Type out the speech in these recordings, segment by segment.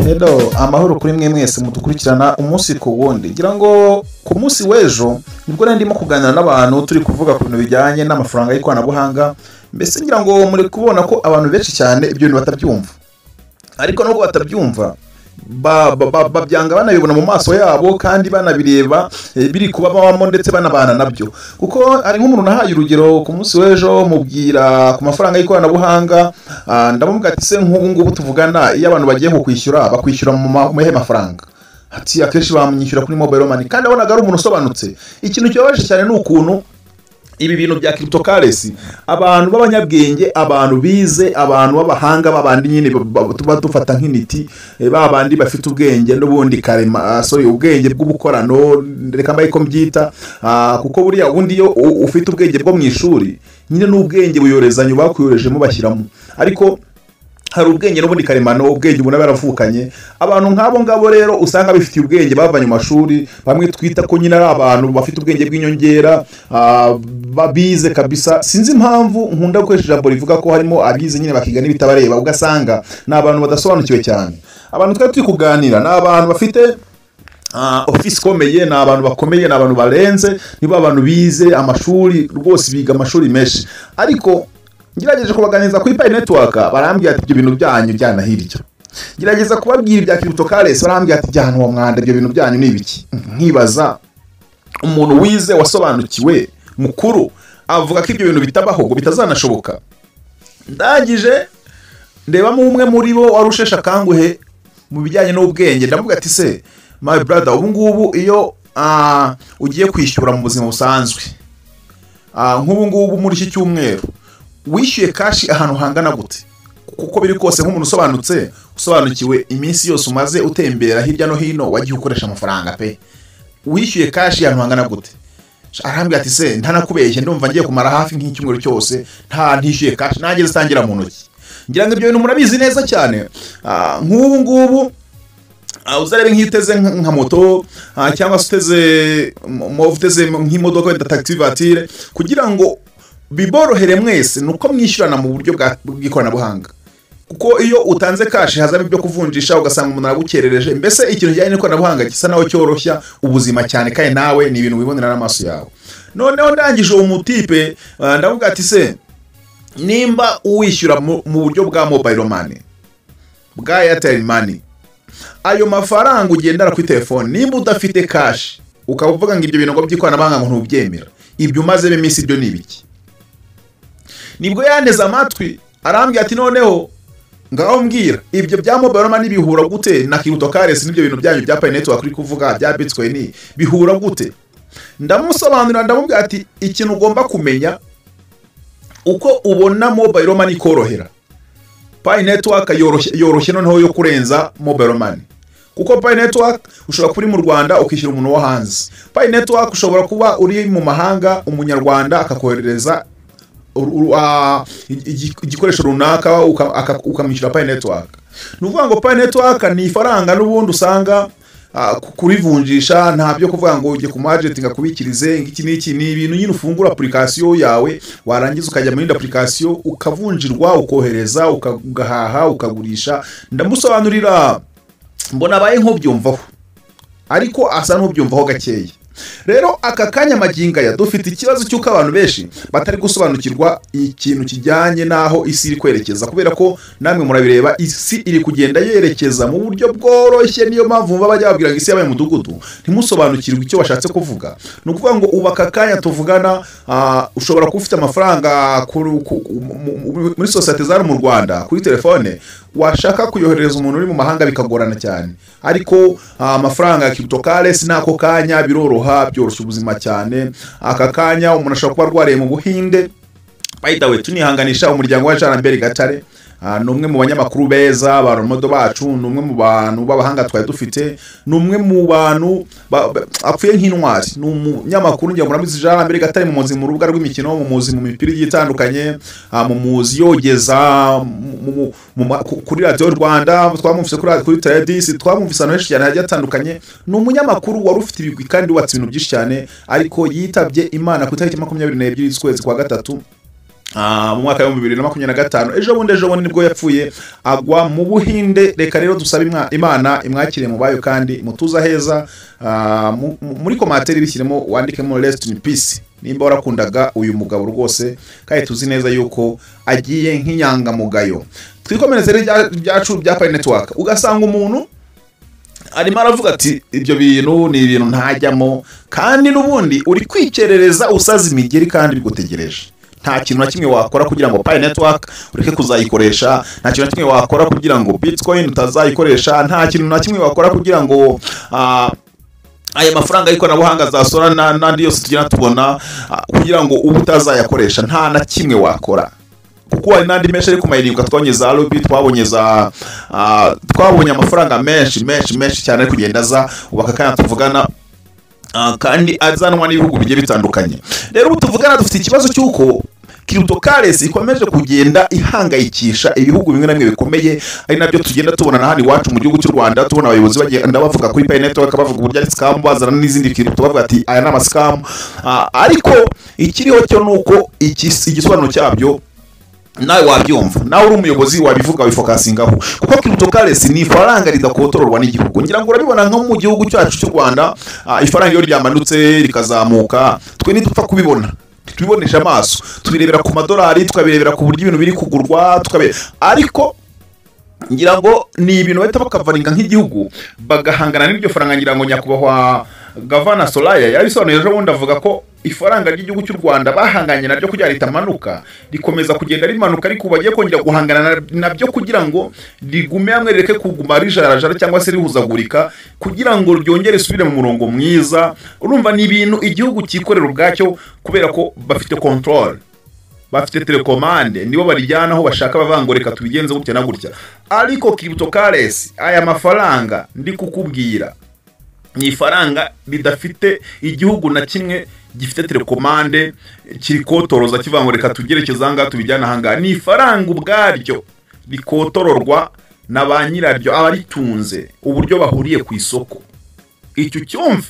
Hello, amahoro kuri mwe mwese mudukurikirana umunsi ku wundi. Ngira ngo ku munsi w'ejo nibwo ndimo kuganira n'abantu turi kuvuga ku bintu bijyanye n'amafaranga y'ikoranabuhanga. Mbese ngira ngo muri kubona ko abantu benshi cyane ibyo bintu batabyumva. Ariko nubwo batabyumva babyanga banabibona mu maso yabo kandi banabireba biri kubabamo ndetse banabana nabyo. Kuko ari nk'umuntu nahaye urugero ku munsi w'ejo mubwira ku mafaranga y'ikoranabuhanga, ndamubwira ati se nk'ubu ngubu tuvugana iyo abantu bagiye kukwishyura bakwishyura mu hehe mafaranga. Ati akenshi bamwishyura kuri mobile money kandi abonaga ari umuntu usobanutse. Ikintu kibabaje cyane ni ukuntu ibi bintu bya cryptocurrency abantu b'abanyabwenge, abantu bize, abantu b'abahanga babandi nyine tuba dufata nk'initi, babandi bafite ubwenge n'ubundi karema ubwenge bw'ubukorano, reka mbaye ko mbyita, kuko buriya ubundi iyo ufite ubwenge bwo mu ishuri nyine n'ubwenge buyorezanyo bakuyorejemo bashyiramo, ariko hari ubwenge n'ubundi karemano, ubwenge ubona baravukanye. Abantu nk'abo ngabo rero usanga bifitiye ubwenge bavanye mu mashuri, bamwe twita ko nyine ari abantu bafite ubwenge bw'inyongera, babize kabisa. Sinzi impamvu nkunda gukoresha ijambo rivuga ko harimo abize nyine bakiga n'ibitabareba, ugasanga ni abantu badasobanukiwe cyane. Abantu twari turi kuganira ni abantu bafite office ikomeye, ni abantu bakomeye, ni abantu barenze, nibo abantu bize amashuri rwose, biga amashuri menshi. Ariko ngirageje kubaganiza kuri Pi Network barambwira ati ibyo bintu byanyu byana hirya. Ngerageza kubabwira ibya cryptocurrency barambwira ati byana uwo mwanda, ibyo bintu byanyu ni ibiki. Nkibaza umuntu wize wasobanukiwe mukuru avuga ko ibyo bintu bitabaho ngo bitazanashoboka. Ndagije ndebamo umwe muri bo warushesha kanguhe mu bijyanye n'ubwenge, ndavuga ati se my brother, ubu ngubu iyo ugiye kwishyura mu buzima busanzwe, nk'ubu ngubu muri iki cyumweru wishyuye kashi ahantu hangana gute? Kuko biri kose nk'umuntu usobanukiwe iminsi yose umaze utembera hirya no hino wagiye ukoresha amafaranga pe, wishyuye kashi ahantu hangana gute? Arambwira ati se ntanakubeshye ndumva ngiye kumara hafi nk'icyumweru cyose ntishyuye kashi, nageze tangira mu ntoki. Ngira ngo ibyo bintu murabizi neza cyane. Nk'ubu ngubu uzarebe nk'iteze nka moto cyangwa se uteze nk'imodoka wenda taxi voiture, kugira ngo biborohere mwese nuko mwishyurana mu buryo bw'ikoranabuhanga. Kuko iyo utanze kashi hazamo ibyo kuvunjisha ugasanga umuntu aragukerereje. Mbese ikintu kijyanye n'ikoranabuhanga gisa naho cyoroshya ubuzima cyane, kandi nawe ni ibintu wibonera n'amaso yawe. Noneho ndangije uwo mutipe ndavuga ati se nimba uwishyura mu buryo bwa mobile money, bwa Airtel money, ayo mafaranga ugendera kuri telefone, nimba udafite kashi ukavuga ngo ibyo bintu ngo by'ikoranabuhanga ngo ntubyemera, ibyo umazemo iminsi ibyo ni ibiki? Nibwo yaneze amatwi arambwira ati noneho ngaho mbwira ibyo bya mobile money bihura gute na cryptocurrency, n'ibyo bintu byanyu bya Pi Network kuri kuvuga bya Bitcoin bihura gute? Ndamusobanurira ndamubwira ati ikintu ugomba kumenya uko ubona mobile money korohera. Pi Network yoroshye noneho yo kurenza mobile money, kuko Pi Network ushobora kuri mu Rwanda ukishyura umuntu wo hanze. Pi Network ushobora kuba uri mu mahanga, umunyarwanda akakoherereza igikoresho runaka ukamwishyura Pi Network. Nuvuga ngo Pi Network ni ifaranga n'ubundi usanga kurivunjisha nta byo kuvuga ngo ujye ku market ngakubikirize ngiki n'iki, ni ibintu nyine ufungura application yawe, warangiza ukajya muri application ukavunjirwa, ukohereza, ugahaha, ukagurisha. Ndamusobanurira mbona baye nk'ubyumvaho, ariko asa n'ubyumvaho gakeya. Rero aka kanya maginga ya dufite ikibazo cy'uko abantu benshi batari gusobanukirwa ikintu kijyanye naho isi iri kwerekeza, kubera ko namwe murabireba isi iri kugenda yerekeza mu buryo bworoshye. Niyo mpamvu bajya babwira ngo isi yabaye umudugudu, ntimusobanukirwe icyo bashatse kuvuga. Ni ukuvuga ngo ubu aka kanya tuvugana ushobora kuba ufite amafaranga muri societe zari mu Rwanda kuri telefone, washaka kuyohereza umuntu uri mu mahanga bikagorana cyane, ariko amafaranga ya cryptocurrency nako kanya biroroha, byoroshya ubuzima cyane. Aka kanya umuntu ashobora kuba arwariye mu Buhinde. By the way, tunihanganisha umuryango wa Jean Lambert Gatare, numwe mu banyamakuru beza baromodo bacu, numwe mu bantu b'abahanga twari dufite, numwe mu bantu apfuye nk'intwari, n'umunyamakuru ngiye murabizi Jean Lambert Gatare mumuzi mu rubuga rw'imikino, mumuzi mu mipira itandukanye, mumuzi yogeza kuri Radio Rwanda, twamumvise kuri Tradis, twamumvise henshi cyane hagiye atandukanye. Ni umunyamakuru wari ufite ibigwi kandi watse ibintu byinshi cyane, ariko yitabye Imana ku itariki 22 z'ukwezi kwa gatatu mu mwaka wa 2025 ejo bundi nibwo yapfuye agwa mu Buhinde. Reka rero dusaba Imana imwakire mu bayo kandi mutuza heza. Muri komateri bishyiremo wandikemo rest in peace nimba warakundaga uyu mugabo rwose, kandi tuzi neza yuko agiye nk'inyangamugayo. Twikomereze byacu bya Pi Network, ugasanga umuntu arimo aravuga ati ibyo bintu ni ibintu ntajyamo, kandi n'ubundi uri kwikerereza usaza imigeri kandi bigutegereje. Nta kintu na kimwe wakora kugira ngo Pi Network ureke kuzayikoresha, nta kintu na kimwe wakora kugira ngo Bitcoin utazayikoresha, nta kintu na kimwe wakora kugira ngo aya mafaranga y'ikoranabuhanga za Solana n'andi yose tugenda tubona kugira ngo ubu utazayakoresha. Nta na kimwe wakora, kuko hari n'andi menshi ari kumayininga. Twabonye za Ruby, twabonye amafaranga menshi cyane ari kugenda aza ubaka kandi tuvugana, kandi azanwa n'ibihugu bigiye bitandukanye. Rero ubu tuvugana dufite ikibazo cy'uko cryptocurrency ikomeje kugenda ihangayikisha ibihugu bimwe na bimwe bikomeye, ari nabyo tugenda tubona na hano iwacu mu gihugu cy'u Rwanda. Tubona abayobozi bagenda bavuga kuri Pi Network, bavuga uburyo ari scam, bazana n'izindi crypto bavuga ati aya ni ama scam. Ariko ikiriho cyo nuko igisobanuro cyabyo nawe wabyumva, nawe uri umuyobozi wabivuga wifokasingaho, kuko cryptocurrency ni ifaranga ridakotororwa n'igihugu. Ngira ngo urabibona nko mu gihugu cyacu cy'u Rwanda, ifaranga iyo ryamanutse rikazamuka twe ntidupfa kubibona, tubibonesha amaso, tubirebera ku madolari, tukabirebera ku buryo ibintu biri kugurwa, ariko ngira ngo ni ibintu bahita bakavaringa nk'igihugu bagahangana n'iryo faranga. Ngira ngo nyakubahwa Gavana Solaya yabisobanuye ejo bundi avuga ko ifaranga ry'igihugu cy'u Rwanda bahanganye naryo kugira ritamanuka, rikomeza kugenda rimanuka, ariko bagiye kongera guhangana nabyo kugira ngo rigume hamwe, rireke kuguma rijarajara cyangwa se rihuzagurika, kugira ngo ryongere subire mu murongo mwiza. Urumva ni ibintu igihugu cyikorera ubwacyo, kubera ko bafite control, bafite telecommande, nibo barijyana aho bashaka, bavangoreka tubigenze gutya na gutya. Ariko cryptocurrency, aya mafaranga ndi kukubwira, ni ifaranga bidafite igihugu na kimwe gifite telecommande kirikotoroza kivangoreka tugerekeza anga tubijyana hanga. Ni ifaranga ubwaryo bikotororwa na ba nyiraryo abaritunze, uburyo bahuriye ku isoko. Icyo cyumve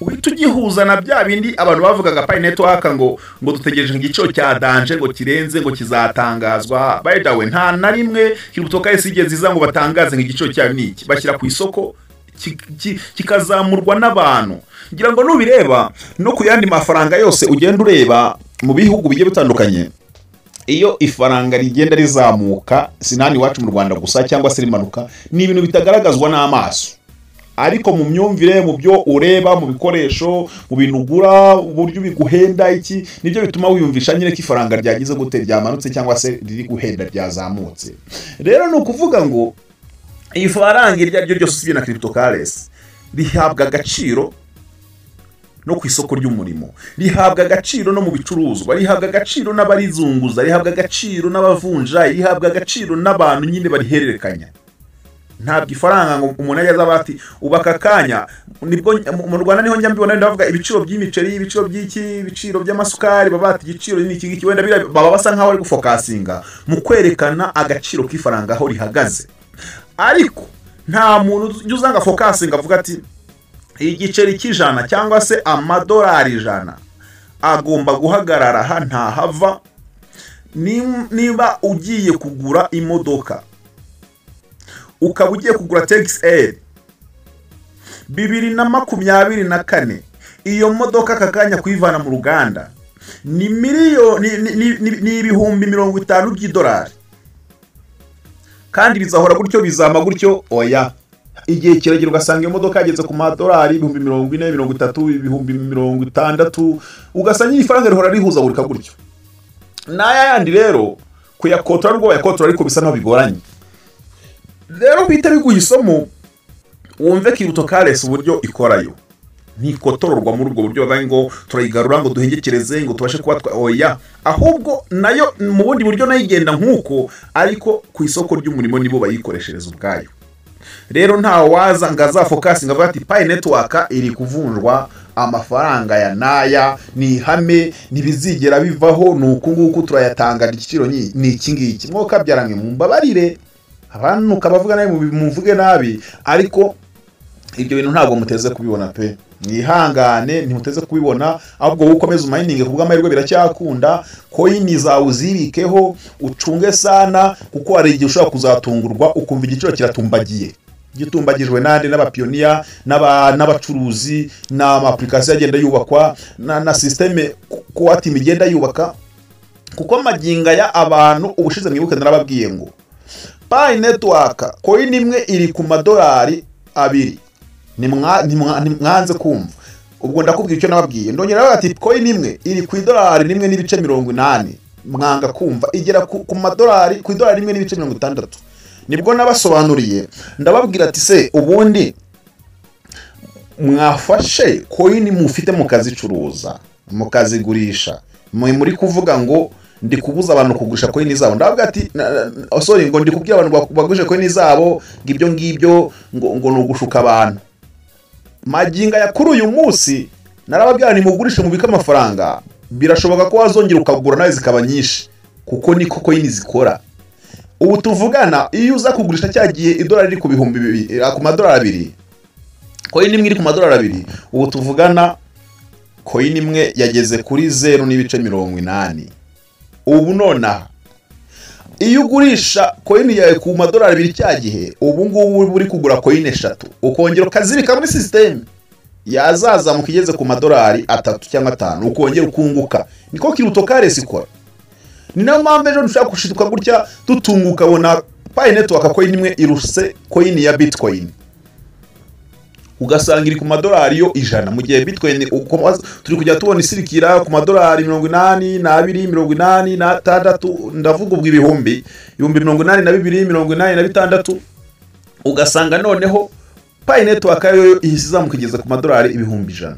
uhita ugihuza na bya bindi abantu bavugaga Pi Network ngo dutegereje igiciro cya danje ngo kirenze ngo kizatangazwa. By the way, nta na rimwe cryptocurrency igeze iza ngo batangaze ngo igiciro cya niki, bashyira ku isoko kikazamurwa n'abantu. Ngira ngo nubireba no ku yandi mafaranga yose ugenda ureba mu bihugu bigiye bitandukanye, iyo ifaranga rigenda rizamuka, sinani wacu mu Rwanda gusa cyangwa se rimanuka, ni ibintu bitagaragazwa n'amaso, ariko mu myumvire, mu byo ureba, mu bikoresho, mu bintu ugura, uburyo biguhenda, iki nibyo bituma wiyumvisha nyine ko ifaranga ryagize gute, ryamanutse cyangwa se riri guhenda, ryazamutse. Rero ni ukuvuga ngo ifaranga iryo ryo ryose usibye na cryptocurrency rihabwa agaciro no ku isoko ry'umurimo, rihabwa agaciro no mu bicuruzwa, rihabwa agaciro n'abarizunguza, rihabwa agaciro n'abavunja, rihabwa agaciro n'abantu nyine barihererekanya. Ntabwo ifaranga ngo umuntu yaza bati ubaka kanya. Nibwo mu Rwanda niho njya mbibona ndavuga ibiciro by'imiceri, ibiciro by'iki, ibiciro by'amasukari, babati igiciro ni iki wenda baba basa nkaho ari gufokasinga mu kwerekana agaciro k'ifaranga aho rihagaze. Ariko nta muntu uzanga fokasinga avuga ati igiceri cy'ijana cyangwa se amadolari 100 agomba guhagarara aha ntahava. Niba ugiye kugura imodoka, ukaba ugiye kugura TXL 2024, iyo modoka kakanya kuyivana mu ruganda ni miliyoni ni ibihumbi 50 by'idolari, kandi bizahora gutyo, bizama gutyo. Oya, igihe kiragera ugasanga iyo modoka yageze ku madolari 40, 30, 60, ugasanga ifaranga rihora rihuza gutyo gutyo. Naya yandi rero kuyakotora rwo yakotora, ariko bisa naho bigoranye. Rero bita biguhisomo wumve cryptocurrency uburyo ikorayo, ntikotororwa muri ubwo buryo bavuga ngo turayigarura ngo duhengekereze ngo tubashe kuba oya, ahubwo nayo mu bundi buryo nayo igenda nkuko, ariko ku isoko ry'umurimo nibo bayikoreshereza ubwayo. Rero nta waza ngaza focusing avuga ati Pi Network iri kuvunjwa amafaranga ya naya, ni hame nibizigera bivaho, nuko nguko turayatanga igiciro ni iki ngiki. Mwoka byaramwe mumbabarire abantu kabavuga nayo muvuge nabi, ariko ibyo bintu ntabwo muteze kubibona pe, mwihangane ntimuteze kubibona, ahubwo wowe ukomeze umayininge kubwo amahirwe biracyakunda. Coin zawe uzibikeho ucunge sana, kuko hari igihe ushobora kuzatungurwa ukumva igiciro kiratumbagiye, gitumbagijwe nande n'abapioneer n'abacuruzi n'ama application agenda yubakwa na systeme ko ati migenda yubaka. Kuko maginga ya abantu ubushize mwibuke narababwiye ngo Pi Network coin imwe iri ku $2 nimwanze kumva, ubwo ndakubwira icyo nababwiye. Ndongera ati coin imwe iri ku $1.80, mwanga kumva igera ku $1 ku $1.60. Nibwo nabasobanuriye ndababwira ati se ubundi mwafashe coin mufite mukazicuruza mukazigurisha, muri kuvuga ngo ndi kubuza abantu kugurisha coin zabo. Ndavuga ati sorry, ngo ndi kubwira abantu bagurisha coin zabo ngibyo ngo nugushuka abantu. Maginga ya kuri uyu munsi narababwira ni mugurishe mubika amafaranga, birashoboka ko wazongera ukagura nawe zikaba nyinshi, kuko niko coin zikora. Ubu tuvugana iyo uza kugurisha cyagiye idolari ku bihumbi ku $2, coin imwe iri ku $2, ubu tuvugana coin imwe yageze kuri 0.80. Ubu nona iyo ugurisha coin yawe ku $2 cyagihe, ubu ngubu uri kugura coin 3 ukongera ukazibika muri system yazaza mukigeze ku $3 cyangwa 5, ukongera ukunguka. Niko kirutokare sikora. Ni nayo mpamvu ejo dushaka gushituka gutya dutunguka bona Pi Network coin imwe iruse coin ya Bitcoin, ugasanga iri ku $100 mu gihe Bitcoin turi kujya tubona isirikira ku $82, 86, ndavuga ubwo ibihumbi 82, 86. Ugasanga noneho Pi Network yo ihisiza mukigeza ku $100,000.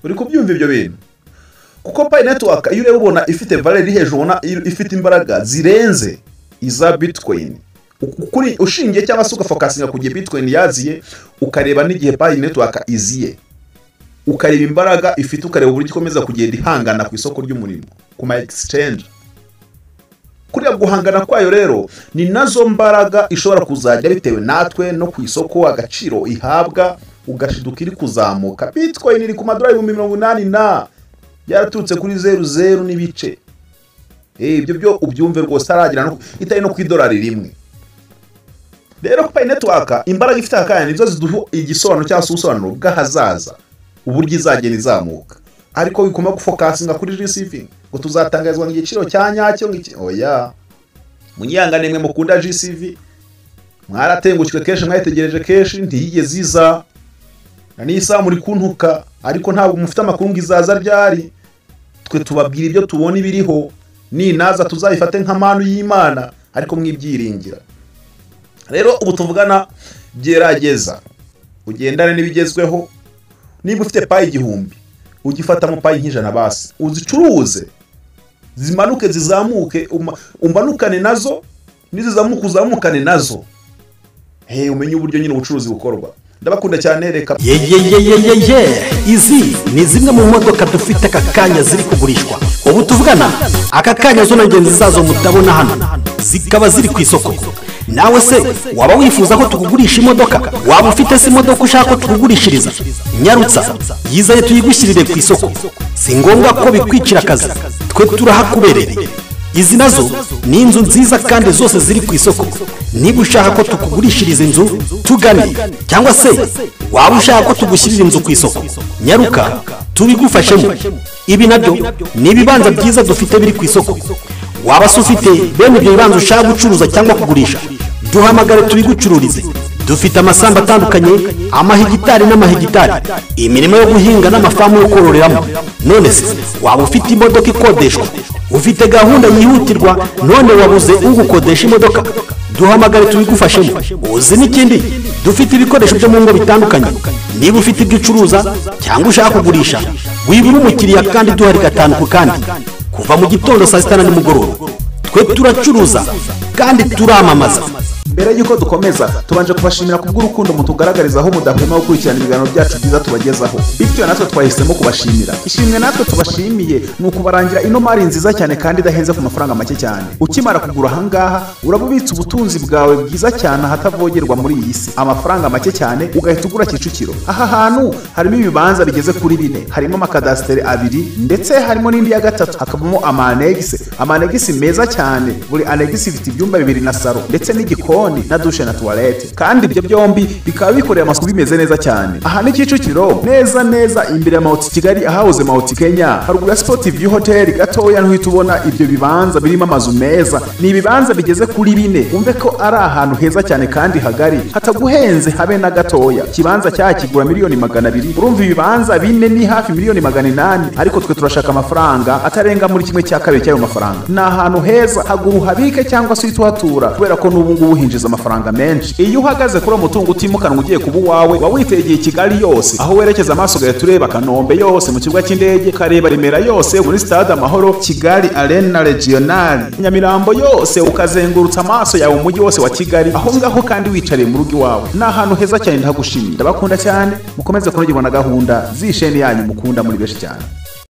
Uri kubyumva ibyo bintu? Kuko Pi Network iyo ureba ubona ifite value iri hejuru, ubona ifite imbaraga zirenze iza Bitcoin. Ukuri ushingiye cyangwa se ugafokasinga ku gihe Bitcoin yaziye, ukareba n'igihe Pi Network iziye, ukareba imbaraga ifite, ukareba uburyo ikomeza kugenda ihangana ku isoko ry'umurimo ku ma exchange. Kuriya guhangana kwayo rero ni nazo mbaraga ishobora kuzajya bitewe natwe no ku isoko agaciro ihabwa, ugashiduka iri kuzamuka. Bitcoin iri ku $80,000 yaraturutse kuri 00 n'ibice. Ibyo byo ubyumve rwose aragira no itari no ku $1. Rero Pi Network imbaraga ifite akanya nizo ziduha igisobanuro cyangwa se ubusobanuro bw'ahazaza uburyo izagenda izamuka, ariko bikoma gufokasinga kuri receiving ngo tuzatangazwa n'igiciro cya nyacyo oya. Munyangane mwe mukunda GCV mwaratengushwe kenshi, mwayitegereje kenshi ntiyigeze iza, na nisa muri kuntuka, ariko ntabwo mufite amakuru ngizaza ryari. Twe tubabwira ibyo tubona ibiriho, ni naza tuzayifate nk'amanu y'Imana, ariko mwibyiringira. Rero ubu tuvugana gerageza ugendane n'ibigezweho. Niba ufite Pi 1000 ugifata mu Pi 100 basi uzicuruze, zimanuke zizamuke, umbanukane nazo, nizizamuka uzamukane nazo. Umenye uburyo nyine ubucuruzi bukorwa. Ndabakunda cyane. Reka izi ni zimwe mu modoka dufite aka kanya ziri kugurishwa. Ubu tuvugana aka kanya zo nagenzi zazo mutabona hano zikaba ziri ku isoko. Nawe se waba wifuza ko tukugurisha imodoka? Waba ufite se imodoka ushaka ko tukugurishiriza? Nyarutsa yizaye tuyigushyirire ku isoko. Si ngombwa ko bikwicira akazi, twe turahakubereye. Izi nazo ni inzu nziza kandi zose ziri ku isoko. Niba ushaka ko tukugurishiriza inzu tugane, cyangwa se waba ushaka ko tugushyirira inzu ku isoko, nyaruka tubigufashemo. Ibi nabyo ni ibibanza byiza dufite biri ku isoko. Waba se ufite bene ibyo bibanza ushaka gucuruza cyangwa kugurisha, duhamagare tubigucururize. Dufite amasamba atandukanye, amahegitari n'amahegitari, imirimo yo guhinga n'amafamu yo kororeramo. None se waba ufite imodoka ikodeshwa, ufite gahunda yihutirwa, none wabuze ugukodesha imodoka, duhamagare tubigufashemo. Uzi n'ikindi, dufite ibikoresho byo mu ngo bitandukanye. Niba ufite ibyo ucuruza cyangwa ushaka kugurisha, wibura umukiriya kandi duhari gatanu ku kandi, kuva mu gitondo saa 6 nimugoroba. Twe turacuruza kandi turamamaza. mbere yuko dukomeza tubanje kubashimira kubw'urukundo mutugaragariza aho mudahwema gukurikirana ibiganiro byacu byiza tubagezaho, bityo natwe twahisemo kubashimira. Ishimwe natwe tubashimiye ni ukubarangira ino mari nziza cyane kandi idahenze ku mafaranga make cyane. Ukimara kugura ahangaha uraba ubitse ubutunzi bwawe bwiza cyane ahatavogerwa muri iyi si, amafaranga make cyane ugahita ugura Kicukiro. Aha hantu harimo ibibanza bigeze kuri 4, harimo amakadasiteri 2 ndetse harimo n'indi ya 3, hakabamo amanegisi meza cyane. Buri anegisi ifite ibyumba 2 na salo ndetse n'igikoni na dushe na toilette, kandi ibyo byombi bikaba bikoreye amasuku bimeze neza cyane. Aha ni Kicukiro neza imbere ya Mount Kigali ahahoze Mount Kenya, haruguru ya Sport View Hotel gatoya ntuhita ubona ibyo bibanza birimo amazu meza. Ni ibibanza bigeze kuri 4, umve ko ari ahantu heza cyane kandi hagari hataguhenze habe na gatoya. Kibanza cyakigura $200,000, urumva ibibanza 4 ni hafi $800,000, ariko twe turashaka amafaranga atarenga muri 1/2 cy'ayo mafaranga. Ni ahantu heza, hagura uhabike cyangwa se uhatura kubera ko n'ubu ngubu hinjiza amafaranga menshi. Iyo uhagaze kuri umutungo utimukanwa ugiye kuba uwawe, wawitegeye Kigali yose, aho werekeza amaso gaye tureba Kanombe yose, mu kibuga cy'indege kareba Remera yose, muri Stade Amahoro, Kigali Arena Regional, Nyamirambo yose, ukazengurutsa amaso yawe umujyi wose wa Kigali, aho ngaho kandi wicariye mu rugo iwawe. Ni ahantu heza cyane ndagushimira. Ndabakunda cyane, mukomeze kunogerwa na gahunda z'isheni yanyu mukunda muri benshi cyane.